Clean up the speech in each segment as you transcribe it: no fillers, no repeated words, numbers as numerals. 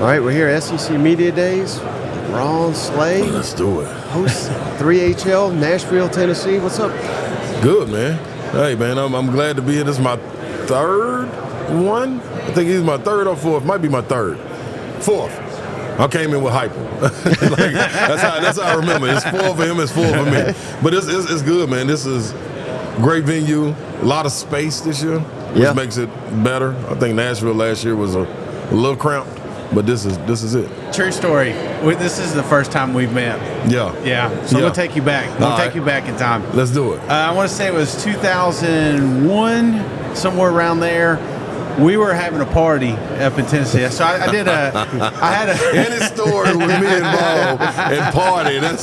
All right, we're here at SEC Media Days. Ron Slade. Let's do it. Host 3HL, Nashville, Tennessee. What's up? Good, man. Hey, man, I'm glad to be here. This is my third one. I think he's my third or fourth. Might be my third. Fourth. I came in with hyper. That's how I remember. It's four for him, it's four for me. But it's good, man. This is great venue. A lot of space this year, which makes it better. I think Nashville last year was a little cramped, but this is it. True story. This is the first time we've met. Yeah. So I'm gonna take you back. Take you back in time. Let's do it. I want to say it was 2001, somewhere around there. We were having a party up in Tennessee. So I had a any story with me involved and party. I'm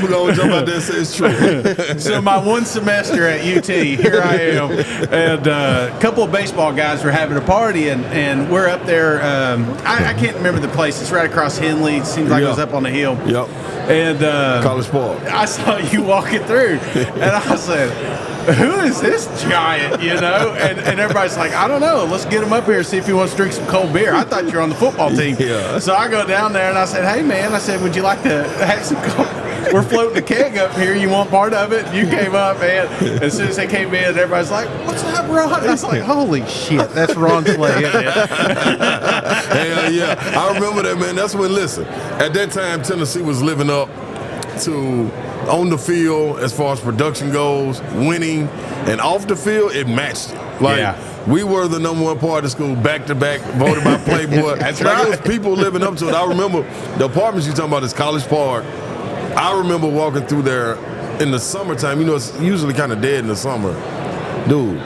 gonna jump out there and say it's true. So my one semester at UT, here I am, and a couple of baseball guys were having a party, and we're up there. I can't remember the place. It's right across Henley. It seems like it was up on the hill. Yep. And College Park. I saw you walking through, and I said, who is this giant, you know? And everybody's like, I don't know. Let's get him up here and see if he wants to drink some cold beer. I thought you were on the football team. Yeah. So I go down there, and I said, hey, man, I said, would you like to have some cold? We're floating a keg up here. You want part of it? You came up, man. As soon as they came in, everybody's like, what's up, Ron? And I was like, holy shit, that's Ron Slade. Hell yeah. I remember that, man. That's when, listen, at that time, Tennessee was living up to on the field as far as production goes, winning, and off the field, it matched it. We were the number one part of the school, back-to-back, voted by Playboy. That's right. It was people living up to it. I remember the apartments you're talking about is College Park. I remember walking through there in the summertime. You know, it's usually kind of dead in the summer. Dude,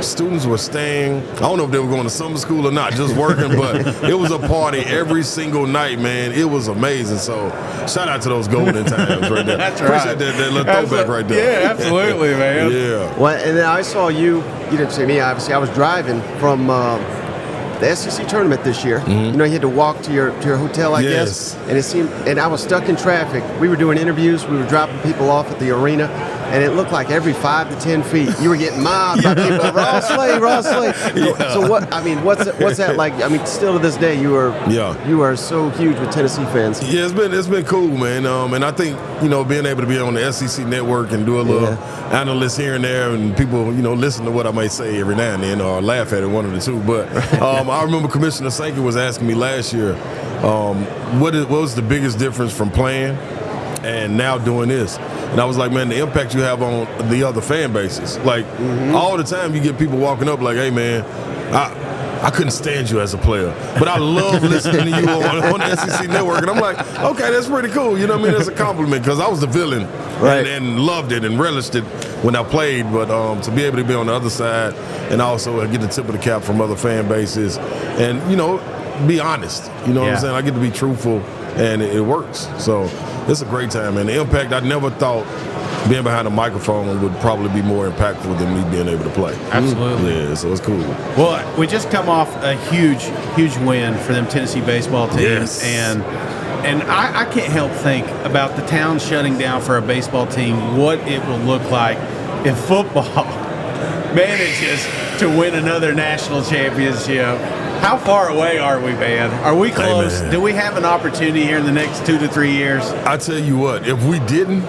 students were staying. I don't know if they were going to summer school or not, just working, but it was a party every single night, man. It was amazing. So shout out to those golden times right there. That's Appreciate that little throwback right there. Yeah, absolutely, man. Yeah. Well, and then I saw you didn't see me, obviously. I was driving from the SEC tournament this year. You know, you had to walk to your hotel, I guess. And I was stuck in traffic. We were doing interviews. We were dropping people off at the arena. And it looked like every 5 to 10 feet you were getting mobbed by people. Ron Slade. So what? I mean, what's that like? I mean, still to this day, you are so huge with Tennessee fans. Yeah, it's been cool, man. And I think being able to be on the SEC network and do a little analyst here and there, and people listen to what I might say every now and then or laugh at it, one of the two. But I remember Commissioner Sankey was asking me last year, what was the biggest difference from playing and now doing this? And I was like, man, the impact you have on the other fan bases. Like, all the time you get people walking up like, hey, man, I couldn't stand you as a player, but I love listening to you on the SEC network. And I'm like, okay, that's pretty cool. You know what I mean? That's a compliment because I was the villain and loved it and relished it when I played. But to be able to be on the other side and also get the tip of the cap from other fan bases and, be honest. You know what I'm saying? I get to be truthful, and it works. So it's a great time. And the impact, I never thought being behind a microphone would probably be more impactful than me being able to play. Absolutely. Yeah, so it's cool. Well, we just come off a huge win for them Tennessee baseball team. Yes. And I can't help think about the town shutting down for a baseball team, what it will look like if football manages to win another national championship. How far away are we, man? Are we close? Hey, do we have an opportunity here in the next 2 to 3 years? I tell you what, if we didn't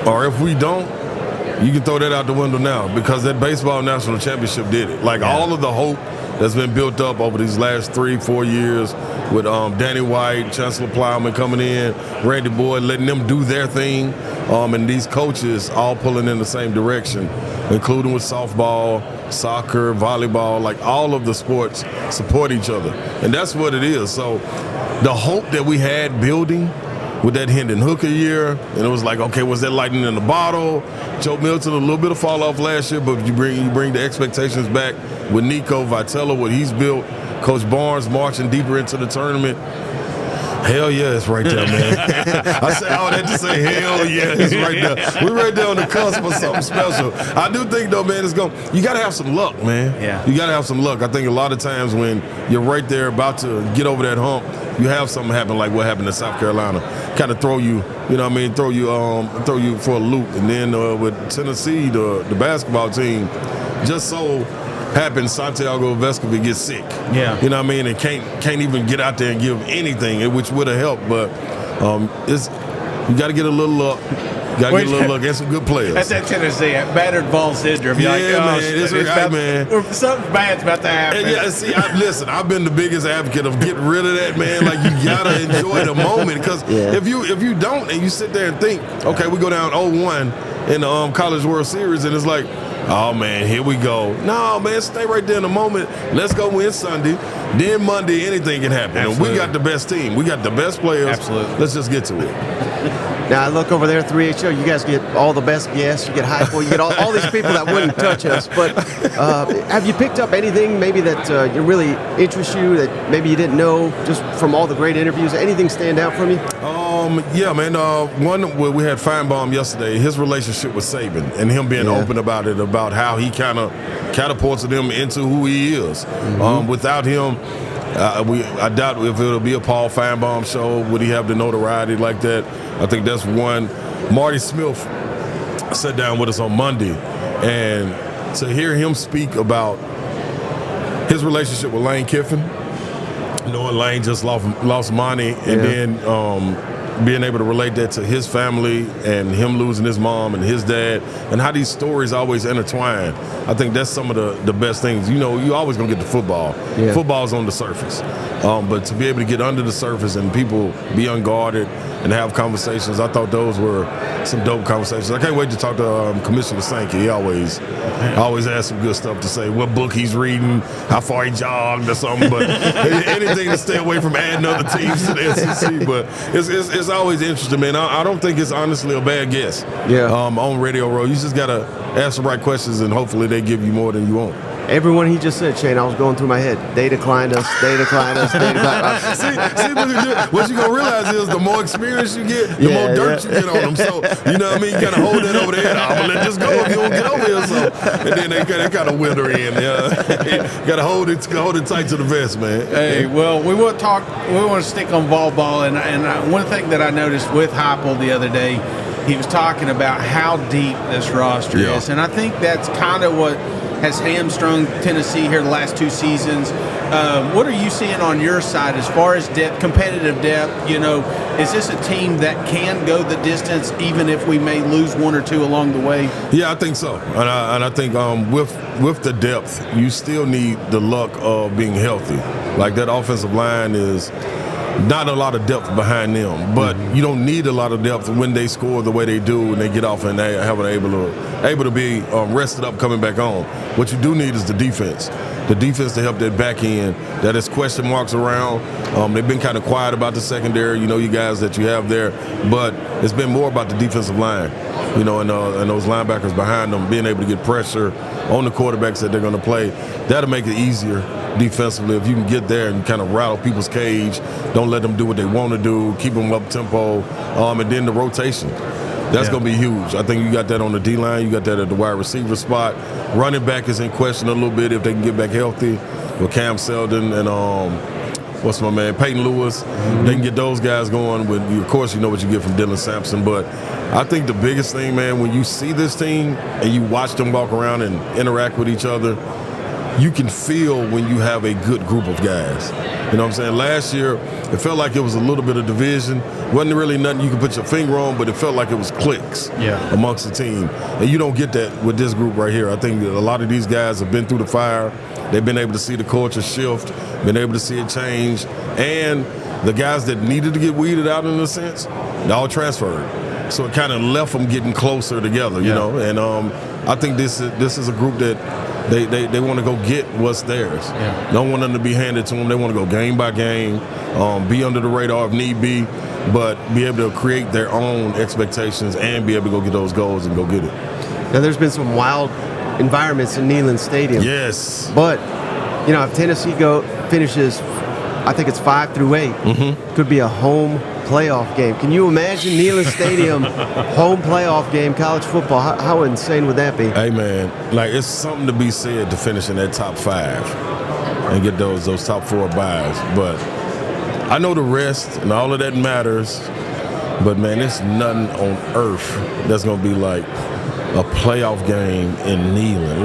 or if we don't, you can throw that out the window now because that baseball national championship did it. Like all of the hope that's been built up over these last 3-4 years with Danny White, Chancellor Plowman coming in, Randy Boyd, letting them do their thing, and these coaches all pulling in the same direction, including with softball, soccer, volleyball, like all of the sports support each other. And that's what it is. So the hope that we had building with that Hendon Hooker year, and it was like, okay, was that lightning in the bottle? Joe Milton, a little bit of fall off last year, but you bring the expectations back with Nico Vitello, what he's built, Coach Barnes marching deeper into the tournament. Hell yeah, it's right there, man. I said all that to say hell yeah, it's right there. We're right there on the cusp of something special. I do think though, man, you gotta have some luck, man. Yeah. You gotta have some luck. I think a lot of times when you're right there about to get over that hump, you have something happen like what happened in South Carolina. Kind of throw you, throw you for a loop. And then with Tennessee, the basketball team, just so happens, Santiago Vescovi gets sick. Yeah. You know what I mean? And can't even get out there and give anything, which would have helped. But you got to get a little luck. Got to get a little luck and some good players. That's that Tennessee, battered ball syndrome. You're man. Something bad's about to happen. Yeah, see, listen, I've been the biggest advocate of getting rid of that, man. Like, you got to enjoy the moment. Because if you don't and you sit there and think, okay, we go down 0-1 in the College World Series, and it's like, oh, man, here we go. No, man, stay right there in the moment. Let's go win Sunday. Then Monday, anything can happen. Absolutely. And we got the best team. We got the best players. Absolutely. Let's just get to it. Now, I look over there at 3HO. You guys get all the best guests. You get Hypo. You get all these people that wouldn't touch us. But have you picked up anything maybe that really interests you that maybe you didn't know just from all the great interviews? Anything stand out from you? Yeah, man. One, we had Feinbaum yesterday. His relationship with Saban and him being open about it, about how he kind of catapulted him into who he is. Without him, I doubt if it'll be a Paul Feinbaum show. Would he have the notoriety like that? I think that's one. Marty Smith sat down with us on Monday, and to hear him speak about his relationship with Lane Kiffin, knowing Lane just lost money, and then being able to relate that to his family and him losing his mom and his dad, and how these stories always intertwine. I think that's some of the best things. You know, you always gonna get the football. Yeah. Football's on the surface, but to be able to get under the surface and people be unguarded and have conversations, I thought those were some dope conversations. I can't wait to talk to Commissioner Sankey. He always has some good stuff to say. What book he's reading, how far he jogged or something. But anything to stay away from adding other teams to the SEC. But it's always interesting, man. I don't think it's honestly a bad guess. On Radio Row, you just gotta ask the right questions, and hopefully they give you more than you want. Everyone he just said, Shane, I was going through my head. They declined us. They declined us. They declined us. See, what you're going to realize is the more experience you get, the more dirt you get on them. So, you know what I mean? You got to hold that over there. I'm going to let this go if you don't get over here. So, and then they kind of wither in. You got to hold it tight to the vest, man. Hey, well, we want to stick on ball. And one thing that I noticed with Heupel the other day, he was talking about how deep this roster is. And I think that's kind of what has hamstrung Tennessee here the last two seasons. What are you seeing on your side as far as depth, competitive depth? You know, is this a team that can go the distance even if we may lose one or two along the way? Yeah, I think so. And I think with the depth, you still need the luck of being healthy. Like, that offensive line is not a lot of depth behind them, but you don't need a lot of depth when they score the way they do and they get off and they haven't able to be rested up coming back on. What you do need is the defense. The defense to help that back end that has question marks around. They've been kind of quiet about the secondary, you guys that you have there, but it's been more about the defensive line, and those linebackers behind them being able to get pressure on the quarterbacks that they're going to play. That'll make it easier defensively if you can get there and kind of rattle people's cage. Don't let them do what they want to do. Keep them up tempo, and then the rotation. That's going to be huge. I think you got that on the D-line. You got that at the wide receiver spot. Running back is in question a little bit if they can get back healthy with Cam Seldon and what's my man, Peyton Lewis. They can get those guys going. Of course, you know what you get from Dylan Sampson. But I think the biggest thing, man, when you see this team and you watch them walk around and interact with each other, you can feel when you have a good group of guys. You know what I'm saying? Last year, it felt like it was a little bit of division. Wasn't really nothing you could put your finger on, but it felt like it was cliques amongst the team. And you don't get that with this group right here. I think that a lot of these guys have been through the fire. They've been able to see the culture shift, been able to see it change. And the guys that needed to get weeded out in a sense, they all transferred. So it kind of left them getting closer together, you know. And I think this is a group that they want to go get what's theirs. Don't want them to be handed to them. They want to go game by game, be under the radar if need be, but be able to create their own expectations and be able to go get those goals and go get it. Now, there's been some wild environments in Neyland Stadium. Yes. But, if Tennessee finishes, I think it's 5 through 8, could be a home playoff game. Can you imagine Neyland Stadium, home playoff game, college football? How insane would that be? Hey, man, it's something to be said to finish in that top 5 and get those top 4 buys. But I know the rest and all of that matters, but, man, there's nothing on earth that's going to be like a playoff game in Neyland.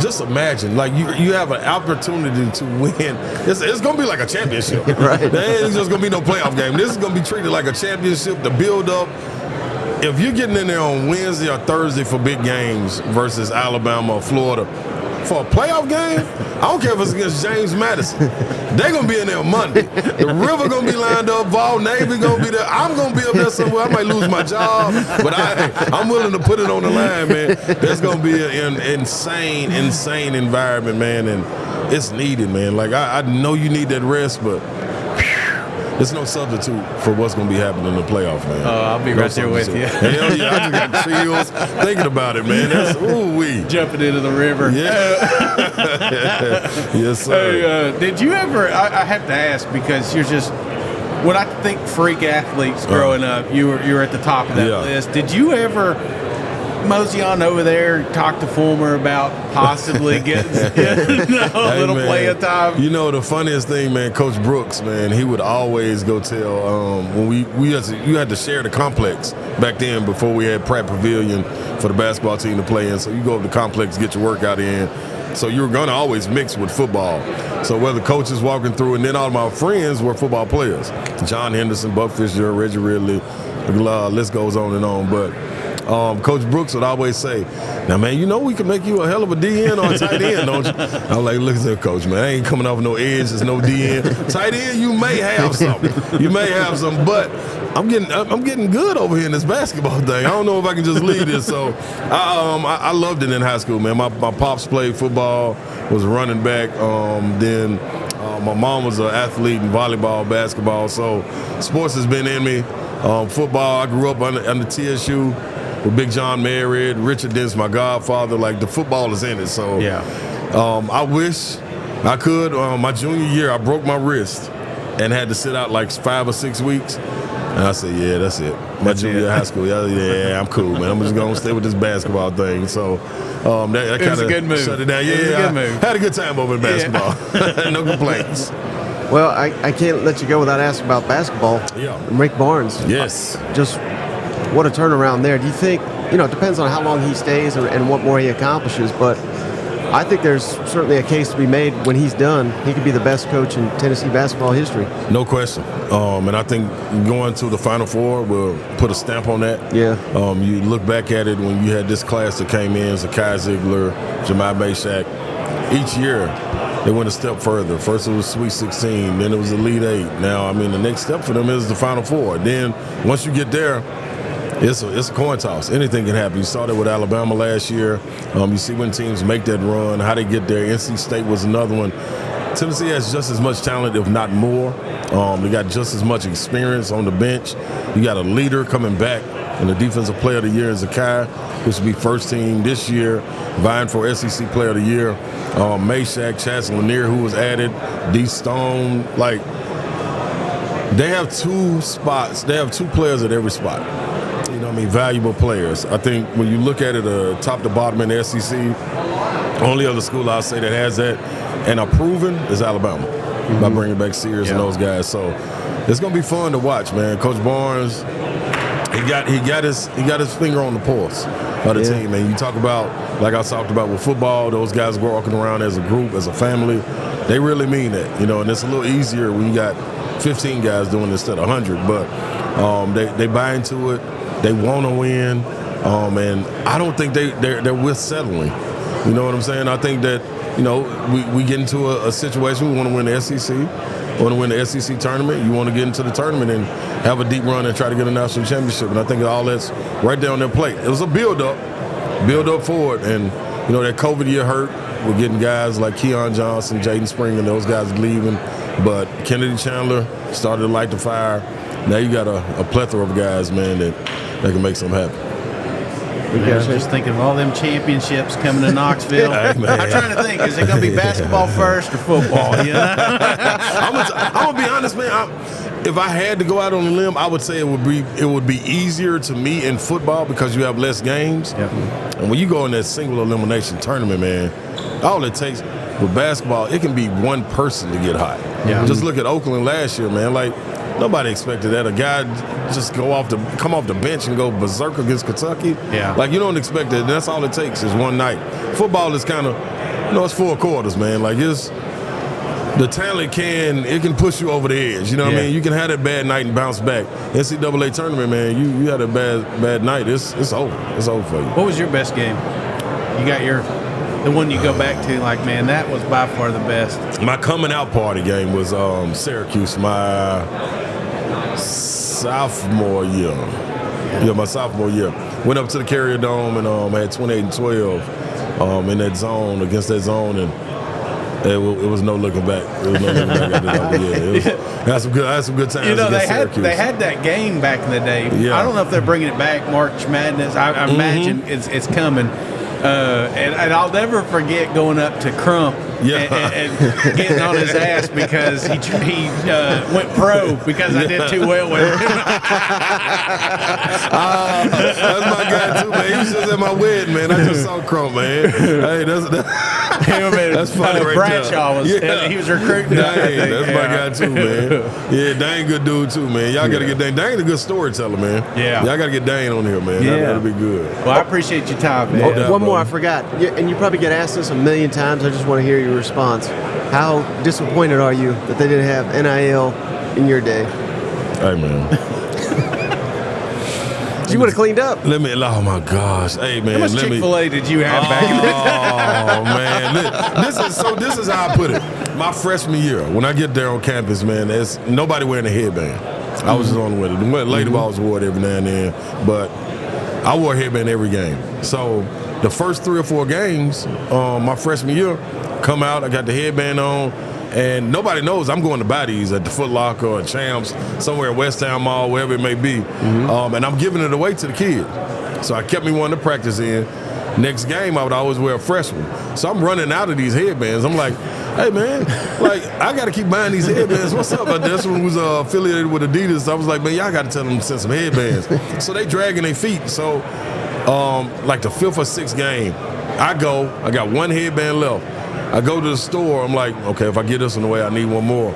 just imagine, like you have an opportunity to win. It's going to be like a championship. Right. There ain't just going to be no playoff game. This is going to be treated like a championship, the build-up. If you're getting in there on Wednesday or Thursday for big games versus Alabama or Florida, for a playoff game, I don't care if it's against James Madison. They're going to be in there Monday. The River going to be lined up. Vol Navy going to be there. I'm going to be up there somewhere. I might lose my job, but I'm willing to put it on the line, man. There's going to be an insane environment, man, and it's needed, man. Like, I know you need that rest, but there's no substitute for what's going to be happening in the playoff, man. Oh, I'll be right there with you. Hell yeah, I just got chills thinking about it, man. That's ooh-wee. Jumping into the river. Yeah. Yes, sir. Hey, did you ever, I have to ask, because you're just, when I think freak athletes growing up, you were at the top of that list. Did you ever mosey on over there and talk to Fulmer about possibly getting a little playing time? You know, the funniest thing, man, Coach Brooks, man, he would always go tell, when you had to share the complex back then before we had Pratt Pavilion for the basketball team to play in. So you go up to the complex, get your workout in. So you were going to always mix with football. So whether coaches walking through, and then all of my friends were football players. John Henderson, Buck Fitzgerald, Reggie Ridley, the list goes on and on. But Coach Brooks would always say, now, man, you know we can make you a hell of a DN or a tight end, don't you? I'm like, look at that, Coach, man. I ain't coming off no edge. There's no DN. Tight end, you may have something. You may have something, but I'm getting good over here in this basketball thing. I don't know if I can just lead this. So I loved it in high school, man. My pops played football, was a running back. Then my mom was an athlete in volleyball, basketball. So sports has been in me. Football, I grew up under TSU. With Big John Merritt, Richard Dent's my godfather. Like, the football is in it. So I wish I could. My junior year, I broke my wrist and had to sit out like 5 or 6 weeks. And I said, yeah, that's it. My junior year of high school, yeah, I'm cool, man. I'm just going to stay with this basketball thing. So that kind of shut it down. Yeah, had a good time over in basketball. No complaints. Well, I can't let you go without asking about basketball. Yeah. Rick Barnes. Yes. Just what a turnaround there. Do you think, it depends on how long he stays and what more he accomplishes, but I think there's certainly a case to be made when he's done. He could be the best coach in Tennessee basketball history. No question. And I think going to the Final Four will put a stamp on that. Yeah. You look back at it when you had this class that came in, Zakai Ziegler, Jemai Meshack. Each year, they went a step further. First it was Sweet 16, then it was Elite 8. Now, the next step for them is the Final Four. Then once you get there, it's a coin toss. Anything can happen. You saw that with Alabama last year. You see when teams make that run, how they get there. NC State was another one. Tennessee has just as much talent, if not more. They got just as much experience on the bench. You got a leader coming back and the Defensive Player of the Year in Zakai, which will be first team this year, vying for SEC Player of the Year. Meshack, Chance Lanier, who was added, D. Stone. Like, they have 2 spots. They have 2 players at every spot. Valuable players. I think when you look at it top to bottom in the SEC, only other school I'll say that has that and are proven is Alabama by bringing back Sears and those guys. So it's going to be fun to watch, man. Coach Barnes, he got his finger on the pulse of the team. And you talk about, like I talked about with football, those guys walking around as a group, as a family. They really mean that, and it's a little easier when you got 15 guys doing it instead of 100. But they buy into it. They want to win, and I don't think they're with settling. You know what I'm saying? I think that, we get into a situation, we want to win the SEC, want to win the SEC tournament. You want to get into the tournament and have a deep run and try to get a national championship. And I think all that's right there on their plate. It was a build-up forward. And, that COVID year hurt. We're getting guys like Keon Johnson, Jaden Springer, and those guys leaving. But Kennedy Chandler started to light the fire. Now you got a plethora of guys, man, that can make something happen. I was just thinking of all them championships coming to Knoxville. I'm trying to think, is it going to be basketball first or football? I'm going to be honest, man. If I had to go out on a limb, I would say it would be easier to me in football because you have less games. Yep. And when you go in that single elimination tournament, man, all it takes with basketball, it can be one person to get hot. Yeah. Just look at Oakland last year, man. Like, Nobody expected that. A guy just come off the bench and go berserk against Kentucky. Yeah. Like, you don't expect it. That's all it takes is one night. Football is kind of, it's 4 quarters, man. Like, the talent can push you over the edge. You know what I mean? You can have that bad night and bounce back. NCAA tournament, man, you had a bad night. It's over. It's over for you. What was your best game? You got the one you go back to, like, man, that was by far the best. My coming out party game was Syracuse, my sophomore year. Yeah, my sophomore year. Went up to the Carrier Dome and had 28-12 in that zone, against that zone, and it was no looking back. It was no looking back. I had some good times. You know, against Syracuse. they had that game back in the day. Yeah. I don't know if they're bringing it back, March Madness. I imagine it's coming. And I'll never forget going up to Crump and getting on his ass because he went pro because I did too well with him. That's my guy too, man. He was just at my wedding, man. I just saw Crump, man. Hey, that's funny right Bradshaw there. He was recruiting. Dang, that's my guy too, man. Yeah, Dane good dude too, man. Y'all got to get Dane. Dane's a good storyteller, man. Yeah. Y'all got to get Dane on here, man. Yeah. That'll be good. Well, I appreciate your time, man. No doubt, One more bro. I forgot, and you probably get asked this a million times. I just want to hear your response. How disappointed are you that they didn't have NIL in your day? Hey, man. You would have cleaned up. Oh my gosh. Hey, man. How much Chick-fil-A did you have back in the day? Oh, man. This is how I put it. My freshman year, when I get there on campus, man, there's nobody wearing a headband. I was just on the way. The lady balls wore it every now and then, but I wore a headband every game. So the first 3 or 4 games, my freshman year, come out, I got the headband on, and nobody knows I'm going to buy these at the Foot Locker or Champs, somewhere at West Town Mall, wherever it may be. And I'm giving it away to the kids. So I kept me one to practice in. Next game, I would always wear a fresh one. So I'm running out of these headbands. I'm like, hey, man, like, I got to keep buying these headbands. What's up? But this one was affiliated with Adidas. I was like, man, y'all got to tell them to send some headbands. So they dragging their feet. So, like the 5th or 6th game, I got one headband left. I go to the store. I'm like, okay, if I get this one away, I need one more.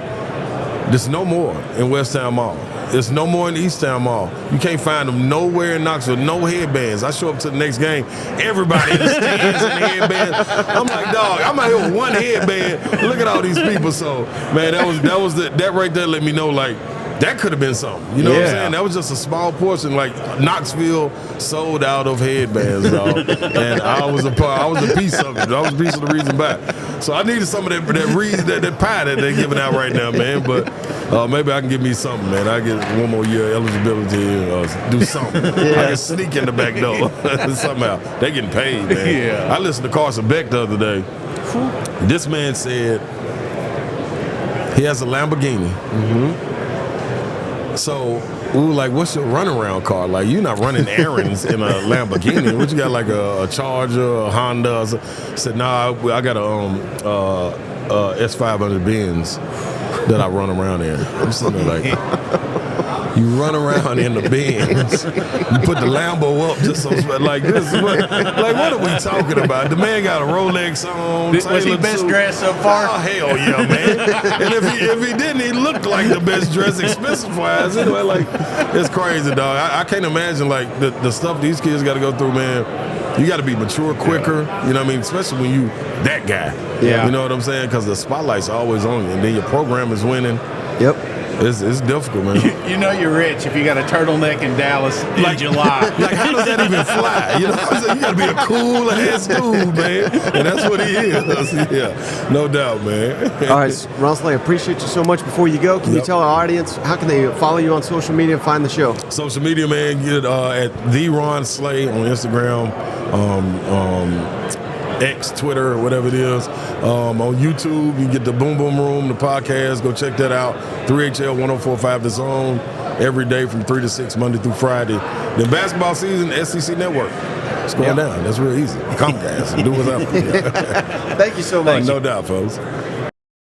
There's no more in West Town Mall. There's no more in East Town Mall. You can't find them nowhere in Knoxville. No headbands. I show up to the next game. Everybody in the stands in headbands. I'm like, dog, I'm out here with one headband. Look at all these people. So, man, that right there let me know, like, that could have been something. You know what I'm saying? That was just a small portion. Like, Knoxville sold out of headbands, dog. And I was a piece of it. I was a piece of the reason back. So I needed some of that pie that they're giving out right now, man. But maybe I can give me something, man. I get one more year eligibility, do something. I can sneak in the back door somehow. They getting paid, man. Yeah. I listened to Carson Beck the other day. This man said he has a Lamborghini. So we were like, what's your runaround car? Like, you're not running errands in a Lamborghini. What you got, like a Charger, a Honda? I said, nah, I got a S500 Benz that I run around in. I'm sitting there like, you run around in the Benz. You put the Lambo up just so like this. Like, what are we talking about? The man got a Rolex on. Was he best dressed so far? Oh, hell yeah, man. And if he didn't, he looked like the best dressed, expensive wise. Anyway, like, it's crazy, dog. I can't imagine, like, the stuff these kids got to go through, man. You got to be mature quicker, you know what I mean? Especially when you that guy. Yeah. You know what I'm saying? Because the spotlight's always on you, and then your program is winning. Yep. It's difficult, man. You know you're rich if you got a turtleneck in Dallas in July. Like, how does that even fly? You know what I'm saying? You got to be a cool ass dude, man. And that's what he is. Yeah, no doubt, man. All right, Ronsley, I appreciate you so much. Before you go, can you tell our audience how can they follow you on social media and find the show? Social media, man, get at the Ron Slay on Instagram, X, Twitter, or whatever it is. On YouTube, you get the Boom Boom Room, the podcast. Go check that out. 3HL 1045 The Zone every day from 3 to 6, Monday through Friday. Then basketball season, SEC Network. It's going down. That's real easy. Comcast. Do what's up. Thank you so much. No doubt, folks.